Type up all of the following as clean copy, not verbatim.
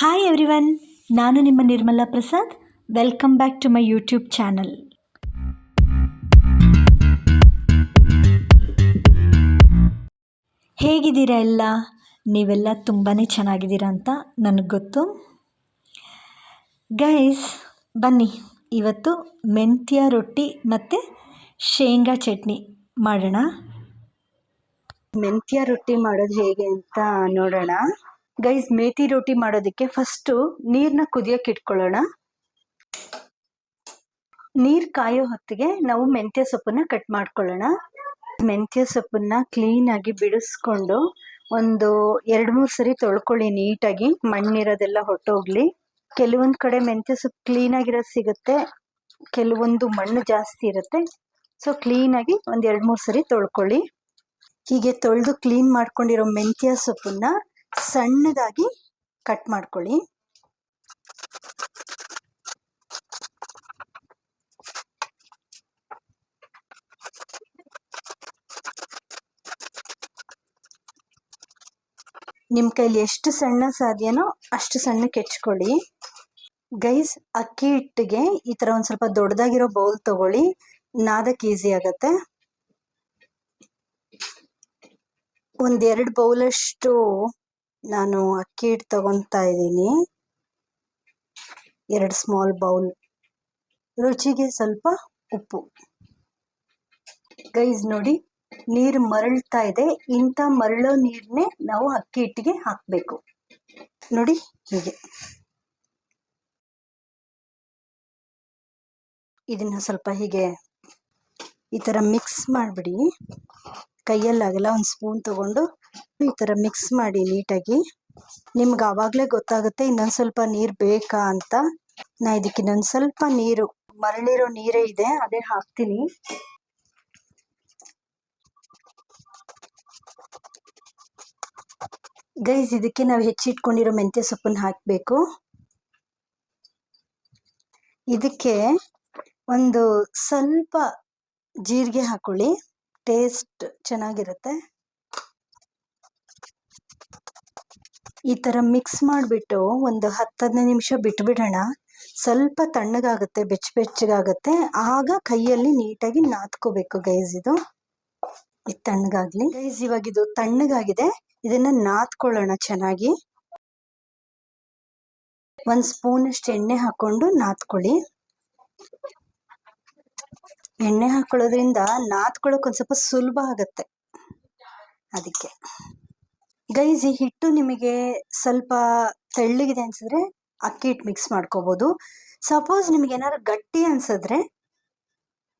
Hi everyone, ನಾನು ನಿಮ್ಮ Nirmala Prasad. Welcome back to my YouTube channel. ಹೇಗಿದ್ದೀರಾ ಎಲ್ಲ? ನೀವೆಲ್ಲ ತುಂಬಾ ಚೆನ್ನಾಗಿದ್ದೀರಾ ಅಂತ ನನಗೆ ಗೊತ್ತು. ಗೈಸ್, ಬನ್ನಿ ಇವತ್ತು ಮೆಂತ್ಯ ರೊಟ್ಟಿ ಮತ್ತು ಶೇಂಗಾ ಚಟ್ನಿ ಮಾಡೋಣ. ಮೆಂತ್ಯ ರೊಟ್ಟಿ ಮಾಡೋದು ಹೇಗೆ ಅಂತ ನೋಡೋಣ. ಗೈಸ್, ಮೇಥಿ ರೊಟ್ಟಿ ಮಾಡೋದಕ್ಕೆ ಫಸ್ಟು ನೀರನ್ನ ಕುದಿಯೋಕೆ ಇಟ್ಕೊಳ್ಳೋಣ. ನೀರು ಕಾಯೋ ಹೊತ್ತಿಗೆ ನಾವು ಮೆಂತ್ಯ ಸೊಪ್ಪನ್ನ ಕಟ್ ಮಾಡ್ಕೊಳ್ಳೋಣ. ಮೆಂತ್ಯ ಸೊಪ್ಪನ್ನ ಕ್ಲೀನಾಗಿ ಬಿಡಿಸ್ಕೊಂಡು ಒಂದು 2-3 ಸರಿ ತೊಳ್ಕೊಳ್ಳಿ ನೀಟಾಗಿ, ಮಣ್ಣಿರೋದೆಲ್ಲ ಹೊಟ್ಟೋಗ್ಲಿ. ಕೆಲವೊಂದು ಕಡೆ ಮೆಂತ್ಯ ಸೊಪ್ಪು ಕ್ಲೀನಾಗಿರೋದು ಸಿಗುತ್ತೆ, ಕೆಲವೊಂದು ಮಣ್ಣು ಜಾಸ್ತಿ ಇರುತ್ತೆ. ಸೊ ಕ್ಲೀನಾಗಿ ಒಂದು 2-3 ಸರಿ ತೊಳ್ಕೊಳ್ಳಿ. ಹೀಗೆ ತೊಳೆದು ಕ್ಲೀನ್ ಮಾಡ್ಕೊಂಡಿರೋ ಮೆಂತ್ಯ ಸೊಪ್ಪನ್ನ ಸಣ್ಣದಾಗಿ ಕಟ್ ಮಾಡ್ಕೊಳ್ಳಿ. ನಿಮ್ಮ ಕೈಲಿ ಎಷ್ಟು ಸಣ್ಣ ಸಾಧ್ಯನೋ ಅಷ್ಟು ಸಣ್ಣಕ್ಕೆ ಹೆಚ್ಕೊಳ್ಳಿ. ಗೈಸ್, ಅಕ್ಕಿ ಹಿಟ್ಟಿಗೆ ಈ ಥರ ಒಂದು ಸ್ವಲ್ಪ ದೊಡ್ಡದಾಗಿರೋ ಬೌಲ್ ತಗೊಳ್ಳಿ, ನಾದಕ್ಕೆ ಈಸಿ ಆಗತ್ತೆ. 1-2 ಬೌಲಷ್ಟು ನಾನು ಅಕ್ಕಿ ಹಿಟ್ಟು ತಗೊತಾ ಇದ್ದೀನಿ, 2 ಸ್ಮಾಲ್ ಬೌಲ್. ರುಚಿಗೆ ಸ್ವಲ್ಪ ಉಪ್ಪು. ಗೈಸ್ ನೋಡಿ, ನೀರು ಮರಳ್ತಾ ಇದೆ. ಇಂಥ ಮರಳೋ ನೀರನ್ನೇ ನಾವು ಅಕ್ಕಿ ಹಿಟ್ಟಿಗೆ ಹಾಕಬೇಕು. ನೋಡಿ ಹೀಗೆ. ಇದನ್ನ ಸ್ವಲ್ಪ ಹೀಗೆ ಈ ಥರ ಮಿಕ್ಸ್ ಮಾಡಿಬಿಡಿ. ಕೈಯಲ್ಲಾಗಲ್ಲ, ಒಂದು ಸ್ಪೂನ್ ತಗೊಂಡು ಈ ಥರ ಮಿಕ್ಸ್ ಮಾಡಿ ನೀಟಾಗಿ. ನಿಮ್ಗೆ ಆವಾಗಲೇ ಗೊತ್ತಾಗುತ್ತೆ ಇನ್ನೊಂದು ಸ್ವಲ್ಪ ನೀರು ಬೇಕಾ ಅಂತ. ನಾ ಇದಕ್ಕೆ ಇನ್ನೊಂದು ಸ್ವಲ್ಪ ನೀರು, ಮರಳಿರೋ ನೀರೇ ಇದೆ, ಅದೇ ಹಾಕ್ತೀನಿ. ಗೈಸ್, ಇದಕ್ಕೆ ನಾವು ಹೆಚ್ಚಿಟ್ಕೊಂಡಿರೋ ಮೆಂತ್ಯ ಸೊಪ್ಪನ್ನು ಹಾಕಬೇಕು. ಇದಕ್ಕೆ ಒಂದು ಸ್ವಲ್ಪ ಜೀರಿಗೆ ಹಾಕೊಳ್ಳಿ, ಟೇಸ್ಟ್ ಚೆನ್ನಾಗಿರುತ್ತೆ. ಈ ಥರ ಮಿಕ್ಸ್ ಮಾಡಿಬಿಟ್ಟು ಒಂದು 10-15 ನಿಮಿಷ ಬಿಟ್ಬಿಡೋಣ. ಸ್ವಲ್ಪ ತಣ್ಣಗಾಗುತ್ತೆ, ಬೆಚ್ಚಗಾಗುತ್ತೆ. ಆಗ ಕೈಯಲ್ಲಿ ನೀಟಾಗಿ ನಾದ್ಕೋಬೇಕು ಗೈಸ್. ಇದು ತಣ್ಣಗಾಗ್ಲಿ. ಗೈಸ್, ಇವಾಗ ಇದು ತಣ್ಣಗಾಗಿದೆ, ಇದನ್ನ ನಾದ್ಕೊಳ್ಳೋಣ ಚೆನ್ನಾಗಿ. 1 ಸ್ಪೂನಷ್ಟು ಎಣ್ಣೆ ಹಾಕೊಂಡು ನಾದ್ಕೊಳ್ಳಿ. ಎಣ್ಣೆ ಹಾಕೊಳ್ಳೋದ್ರಿಂದ ನಾದ್ಕೊಳ್ಳೋಕೆ ಒಂದು ಸ್ವಲ್ಪ ಸುಲಭ ಆಗುತ್ತೆ, ಅದಕ್ಕೆ. ಗೈಸ್, ಈ ಹಿಟ್ಟು ನಿಮಗೆ ಸ್ವಲ್ಪ ತೆಳ್ಳಗಿದೆ ಅನ್ಸಿದ್ರೆ ಅಕ್ಕಿ ಹಿಟ್ಟು ಮಿಕ್ಸ್ ಮಾಡ್ಕೋಬೋದು. ಸಪೋಸ್ ನಿಮ್ಗೆ ಏನಾದ್ರು ಗಟ್ಟಿ ಅನ್ಸಿದ್ರೆ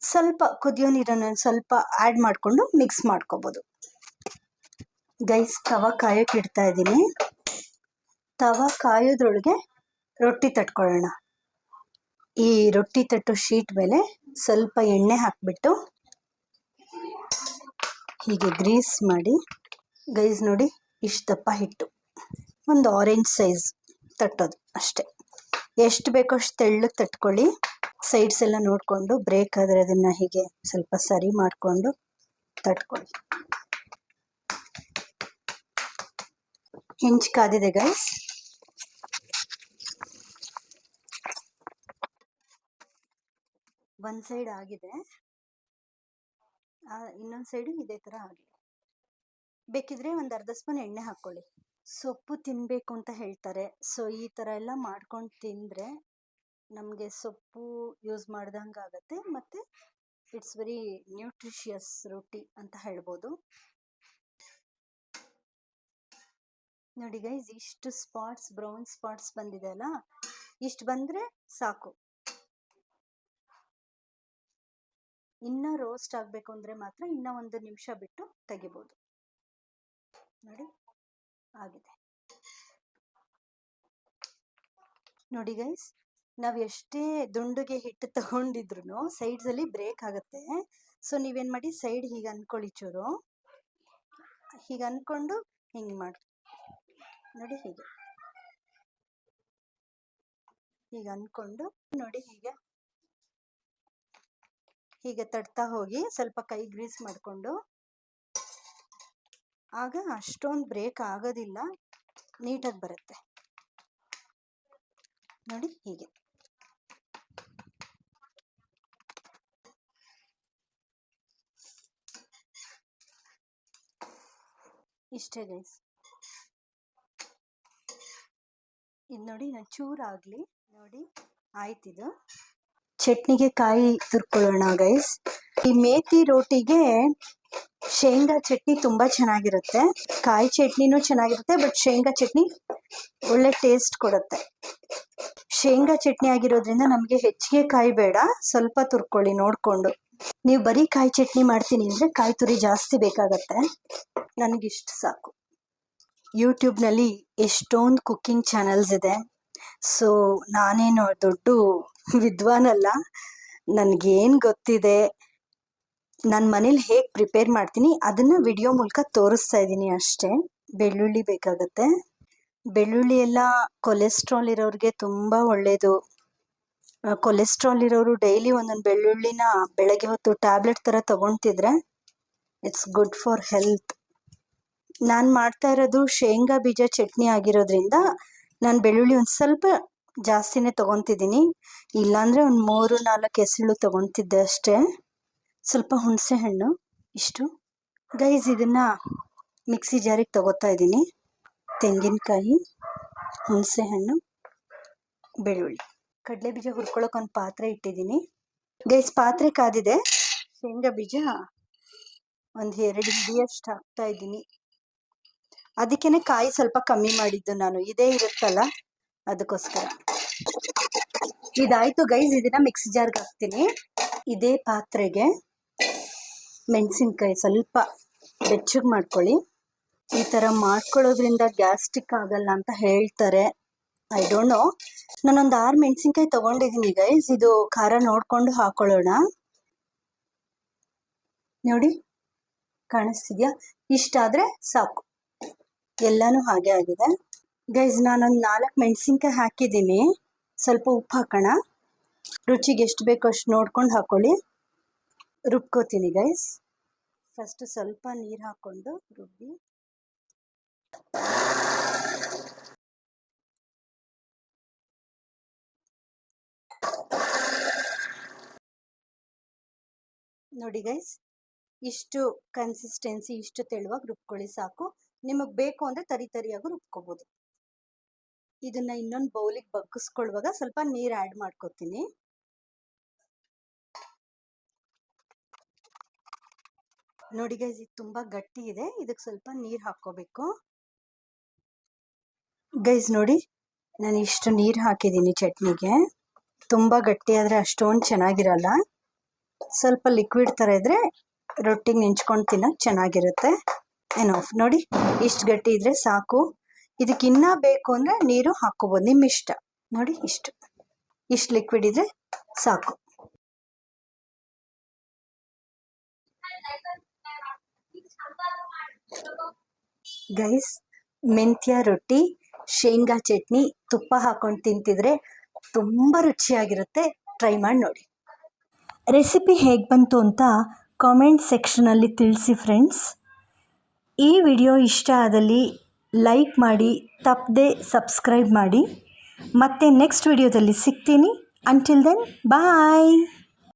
ಸ್ವಲ್ಪ ಕುದಿಯೋ ನೀರನ್ನು ಸ್ವಲ್ಪ ಆ್ಯಡ್ ಮಾಡಿಕೊಂಡು ಮಿಕ್ಸ್ ಮಾಡ್ಕೋಬೋದು. ಗೈಸ್, ತವ ಕಾಯೋಕೆ ಇಡ್ತಾ ಇದ್ದೀನಿ. ತವ ಕಾಯೋದ್ರೊಳಗೆ ರೊಟ್ಟಿ ತಟ್ಕೊಳ್ಳೋಣ. ಈ ರೊಟ್ಟಿ ತಟ್ಟೋ ಶೀಟ್ ಮೇಲೆ ಸ್ವಲ್ಪ ಎಣ್ಣೆ ಹಾಕ್ಬಿಟ್ಟು ಹೀಗೆ ಗ್ರೀಸ್ ಮಾಡಿ. ಗೈಸ್ ನೋಡಿ, ಇಷ್ಟು ದಪ್ಪ ಹಿಟ್ಟು, ಒಂದು ಆರೆಂಜ್ ಸೈಜ್ ತಟ್ಟೋದು ಅಷ್ಟೇ. ಎಷ್ಟು ಬೇಕೋ ಅಷ್ಟು ತೆಳ್ಳಗೆ ತಟ್ಕೊಳ್ಳಿ. ಸೈಡ್ಸ್ ಎಲ್ಲ ನೋಡಿಕೊಂಡು, ಬ್ರೇಕ್ ಆದರೆ ಅದನ್ನು ಹೀಗೆ ಸ್ವಲ್ಪ ಸರಿ ಮಾಡಿಕೊಂಡು ತಟ್ಕೊಳ್ಳಿ. ಹೆಂಚು ಕಾದಿದೆ ಗೈಸ್. ಒಂದು ಸೈಡ್ ಆಗಿದೆ, ಇನ್ನೊಂದು ಸೈಡು ಇದೇ ಥರ ಆಗಿದೆ. ಬೇಕಿದ್ರೆ ಒಂದು ಅರ್ಧ ಸ್ಪೂನ್ ಎಣ್ಣೆ ಹಾಕ್ಕೊಳ್ಳಿ. ಸೊಪ್ಪು ತಿನ್ನಬೇಕು ಅಂತ ಹೇಳ್ತಾರೆ, ಸೊ ಈ ಥರ ಎಲ್ಲ ಮಾಡ್ಕೊಂಡು ತಿಂದರೆ ನಮಗೆ ಸೊಪ್ಪು ಯೂಸ್ ಮಾಡ್ದಂಗೆ ಆಗುತ್ತೆ, ಮತ್ತು ಇಟ್ಸ್ ವೆರಿ ನ್ಯೂಟ್ರಿಷಿಯಸ್ ರೊಟ್ಟಿ ಅಂತ ಹೇಳ್ಬೋದು. ನೋಡಿ ಗೈಸ್, ಇಷ್ಟು ಸ್ಪಾಟ್ಸ್, ಬ್ರೌನ್ ಸ್ಪಾಟ್ಸ್ ಬಂದಿದೆ ಅಲ್ಲ, ಇಷ್ಟು ಬಂದರೆ ಸಾಕು. ಇನ್ನೂ ರೋಸ್ಟ್ ಆಗಬೇಕು ಅಂದರೆ ಮಾತ್ರ ಇನ್ನೂ 1 ನಿಮಿಷ ಬಿಟ್ಟು ತೆಗಿಬೋದು. ನೋಡಿ ಆಗಿದೆ. ನೋಡಿ ಗೈಸ್, ನಾವು ಎಷ್ಟೇ ದುಂಡುಗೆ ಹಿಟ್ಟು ತಗೊಂಡಿದ್ರು ಸೈಡ್ಸಲ್ಲಿ ಬ್ರೇಕ್ ಆಗುತ್ತೆ. ಸೊ ನೀವೇನು ಮಾಡಿ, ಸೈಡ್ ಹೀಗೆ ಅಂದ್ಕೊಳ್ಳಿ, ಚೂರು ಹೀಗೆ ಅಂದ್ಕೊಂಡು ಹಿಂಗೆ ಮಾಡಿ. ನೋಡಿ ಹೀಗೆ ಅಂದ್ಕೊಂಡು ನೋಡಿ, ಹೀಗೆ ತಡ್ತಾ ಹೋಗಿ, ಸ್ವಲ್ಪ ಕೈ ಗ್ರೀಸ್ ಮಾಡಿಕೊಂಡು. ಆಗ ಅಷ್ಟೊಂದು ಬ್ರೇಕ್ ಆಗೋದಿಲ್ಲ, ನೀಟಾಗಿ ಬರುತ್ತೆ. ನೋಡಿ ಹೀಗೆ. ಇಷ್ಟೇ ಗೈಸ್. ಇದು ನೋಡಿ ನಾನು ಚೂರಾಗಲಿ ನೋಡಿ ಆಯ್ತಿದು. ಚಟ್ನಿಗೆ ಕಾಯಿ ತುರ್ಕೊಳ್ಳೋಣ ಗೈಸ್. ಈ ಮೇಥಿ ರೋಟಿಗೆ ಶೇಂಗಾ ಚಟ್ನಿ ತುಂಬ ಚೆನ್ನಾಗಿರುತ್ತೆ. ಕಾಯಿ ಚಟ್ನಿನೂ ಚೆನ್ನಾಗಿರುತ್ತೆ, ಬಟ್ ಶೇಂಗಾ ಚಟ್ನಿ ಒಳ್ಳೆ ಟೇಸ್ಟ್ ಕೊಡುತ್ತೆ. ಶೇಂಗಾ ಚಟ್ನಿ ಆಗಿರೋದ್ರಿಂದ ನಮಗೆ ಹೆಚ್ಚಿಗೆ ಕಾಯಿ ಬೇಡ, ಸ್ವಲ್ಪ ತುರ್ಕೊಳ್ಳಿ ನೋಡಿಕೊಂಡು. ನೀವು ಬರೀ ಕಾಯಿ ಚಟ್ನಿ ಮಾಡ್ತೀನಿ ಅಂದರೆ ಕಾಯಿ ತುರಿ ಜಾಸ್ತಿ ಬೇಕಾಗತ್ತೆ. ನನಗಿಷ್ಟು ಸಾಕು. ಯೂಟ್ಯೂಬ್ನಲ್ಲಿ ಎಷ್ಟೊಂದು ಕುಕ್ಕಿಂಗ್ ಚಾನಲ್ಸ್ ಇದೆ. ಸೊ ನಾನೇನು ದೊಡ್ಡ ವಿದ್ವಾನಲ್ಲ. ನನಗೇನು ಗೊತ್ತಿದೆ, ನನ್ನ ಮನೇಲಿ ಹೇಗೆ ಪ್ರಿಪೇರ್ ಮಾಡ್ತೀನಿ ಅದನ್ನು ವಿಡಿಯೋ ಮೂಲಕ ತೋರಿಸ್ತಾ ಇದ್ದೀನಿ ಅಷ್ಟೇ. ಬೆಳ್ಳುಳ್ಳಿ ಬೇಕಾಗತ್ತೆ. ಬೆಳ್ಳುಳ್ಳಿ ಎಲ್ಲ ಕೊಲೆಸ್ಟ್ರಾಲ್ ಇರೋರಿಗೆ ತುಂಬ ಒಳ್ಳೆಯದು. ಕೊಲೆಸ್ಟ್ರಾಲ್ ಇರೋರು ಡೈಲಿ ಒಂದೊಂದು ಬೆಳ್ಳುಳ್ಳಿನ ಬೆಳಗ್ಗೆ ಹೊತ್ತು ಟ್ಯಾಬ್ಲೆಟ್ ಥರ ತೊಗೊತಿದ್ರೆ ಇಟ್ಸ್ ಗುಡ್ ಫಾರ್ ಹೆಲ್ತ್. ನಾನು ಮಾಡ್ತಾ ಇರೋದು ಶೇಂಗಾ ಬೀಜ ಚಟ್ನಿ ಆಗಿರೋದ್ರಿಂದ ನಾನು ಬೆಳ್ಳುಳ್ಳಿ ಒಂದು ಸ್ವಲ್ಪ ಜಾಸ್ತಿನೇ ತೊಗೊತಿದ್ದೀನಿ. ಇಲ್ಲಾಂದರೆ ಒಂದು 3-4 ಎಸಳು ತೊಗೊತಿದ್ದೆ ಅಷ್ಟೇ. ಸ್ವಲ್ಪ ಹುಣಸೆ ಹಣ್ಣು ಇಷ್ಟು ಗೈಸ್. ಇದನ್ನು ಮಿಕ್ಸಿ ಜಾರಿಗೆ ತೊಗೋತಾ ಇದ್ದೀನಿ. ತೆಂಗಿನಕಾಯಿ, ಹುಣಸೆ ಹಣ್ಣು, ಬೆಳ್ಳುಳ್ಳಿ, ಕಡಲೆ ಬೀಜ ಹುರ್ಕೊಳ್ಳೋಕೆ ಒಂದು ಪಾತ್ರೆ ಇಟ್ಟಿದ್ದೀನಿ ಗೈಸ್. ಪಾತ್ರೆ ಕಾದಿದೆ. ಶೇಂಗಾ ಬೀಜ ಒಂದು 2 ಹಿಡಿಯಷ್ಟು ಹಾಕ್ತಾ ಇದ್ದೀನಿ. ಅದಕ್ಕೇನೆ ಕಾಯಿ ಸ್ವಲ್ಪ ಕಮ್ಮಿ ಮಾಡಿದ್ದು ನಾನು, ಇದೇ ಇರುತ್ತಲ್ಲ ಅದಕ್ಕೋಸ್ಕರ. ಇದಾಯ್ತು ಗೈಸ್. ಇದನ್ನ ಮಿಕ್ಸಿ ಜಾರ್ಗೆ ಹಾಕ್ತೀನಿ. ಇದೇ ಪಾತ್ರೆಗೆ ಮೆಣಸಿನ್ಕಾಯಿ ಸ್ವಲ್ಪ ಬೆಚ್ಚಗೆ ಮಾಡ್ಕೊಳ್ಳಿ. ಈ ಥರ ಮಾಡ್ಕೊಳ್ಳೋದ್ರಿಂದ ಗ್ಯಾಸ್ಟ್ರಿಕ್ ಆಗಲ್ಲ ಅಂತ ಹೇಳ್ತಾರೆ. I don't know. ನಾನೊಂದು 6 ಮೆಣಸಿನ್ಕಾಯಿ ತೊಗೊಂಡಿದ್ದೀನಿ ಗೈಸ್. ಇದು ಖಾರ ನೋಡಿಕೊಂಡು ಹಾಕೊಳ್ಳೋಣ. ನೋಡಿ ಕಾಣಿಸ್ತಿದ್ಯಾ? ಇಷ್ಟಾದರೆ ಸಾಕು. ಎಲ್ಲನೂ ಹಾಗೆ ಆಗಿದೆ ಗೈಸ್. ನಾನೊಂದು 4 ಮೆಣಸಿನ್ಕಾಯಿ ಹಾಕಿದ್ದೀನಿ. ಸ್ವಲ್ಪ ಉಪ್ಪು ಹಾಕೋಣ. ರುಚಿಗೆ ಎಷ್ಟು ಬೇಕೋ ಅಷ್ಟು ನೋಡ್ಕೊಂಡು ಹಾಕೊಳ್ಳಿ. ರುಬ್ಕೋತೀನಿ ಗೈಸ್. ಫಸ್ಟು ಸ್ವಲ್ಪ ನೀರು ಹಾಕ್ಕೊಂಡು ರುಬ್ಬಿ. ನೋಡಿ ಗೈಸ್, ಇಷ್ಟು ಕನ್ಸಿಸ್ಟೆನ್ಸಿ, ಇಷ್ಟು ತೆಳುವಾಗಿ ರುಬ್ಕೊಳ್ಳಿ ಸಾಕು. ನಿಮಗೆ ಬೇಕು ಅಂದರೆ ತರಿಯಾಗೂ ರುಬ್ಕೋಬೋದು. ಇದನ್ನು ಇನ್ನೊಂದು ಬೌಲಿಗೆ ಬಗ್ಗಿಸ್ಕೊಳ್ಳುವಾಗ ಸ್ವಲ್ಪ ನೀರು ಆ್ಯಡ್ ಮಾಡ್ಕೋತೀನಿ. ನೋಡಿ ಗೈಸ್, ಇದು ತುಂಬ ಗಟ್ಟಿ ಇದೆ. ಇದಕ್ಕೆ ಸ್ವಲ್ಪ ನೀರು ಹಾಕ್ಕೋಬೇಕು ಗೈಸ್. ನೋಡಿ ನಾನು ಇಷ್ಟು ನೀರು ಹಾಕಿದ್ದೀನಿ ಚಟ್ನಿಗೆ. ತುಂಬ ಗಟ್ಟಿ ಆದರೆ ಅಷ್ಟೊಂದು ಚೆನ್ನಾಗಿರಲ್ಲ. ಸ್ವಲ್ಪ ಲಿಕ್ವಿಡ್ ಥರ ಇದ್ದರೆ ರೊಟ್ಟಿಗೆ ನೆಂಚ್ಕೊಂಡು ತಿನ್ನೋಕೆ ಚೆನ್ನಾಗಿರುತ್ತೆ. ಆಫ್ ನೋಡಿ, ಇಷ್ಟು ಗಟ್ಟಿ ಇದ್ರೆ ಸಾಕು. ಇದಕ್ಕೆ ಇನ್ನೂ ಬೇಕು ಅಂದರೆ ನೀರು ಹಾಕ್ಕೋಬೋದು, ನಿಮ್ಮ ಇಷ್ಟ. ನೋಡಿ ಇಷ್ಟು ಲಿಕ್ವಿಡ್ ಇದ್ರೆ ಸಾಕು. ಗೈಸ್, ಮೆಂತ್ಯ ರೊಟ್ಟಿ, ಶೇಂಗಾ ಚಟ್ನಿ, ತುಪ್ಪ ಹಾಕೊಂಡು ತಿಂತಿದ್ರೆ ತುಂಬ ರುಚಿಯಾಗಿರುತ್ತೆ. ಟ್ರೈ ಮಾಡಿ ನೋಡಿ. ರೆಸಿಪಿ ಹೇಗೆ ಬಂತು ಅಂತ ಕಾಮೆಂಟ್ ಸೆಕ್ಷನಲ್ಲಿ ತಿಳಿಸಿ ಫ್ರೆಂಡ್ಸ್. ಈ ವಿಡಿಯೋ ಇಷ್ಟ ಆದಲ್ಲಿ ಲೈಕ್ ಮಾಡಿ, ತಪ್ಪದೆ ಸಬ್ಸ್ಕ್ರೈಬ್ ಮಾಡಿ. ಮತ್ತೆ ನೆಕ್ಸ್ಟ್ ವಿಡಿಯೋದಲ್ಲಿ ಸಿಗ್ತೀನಿ. ಅಂಟಿಲ್ ದೆನ್ ಬಾಯ್.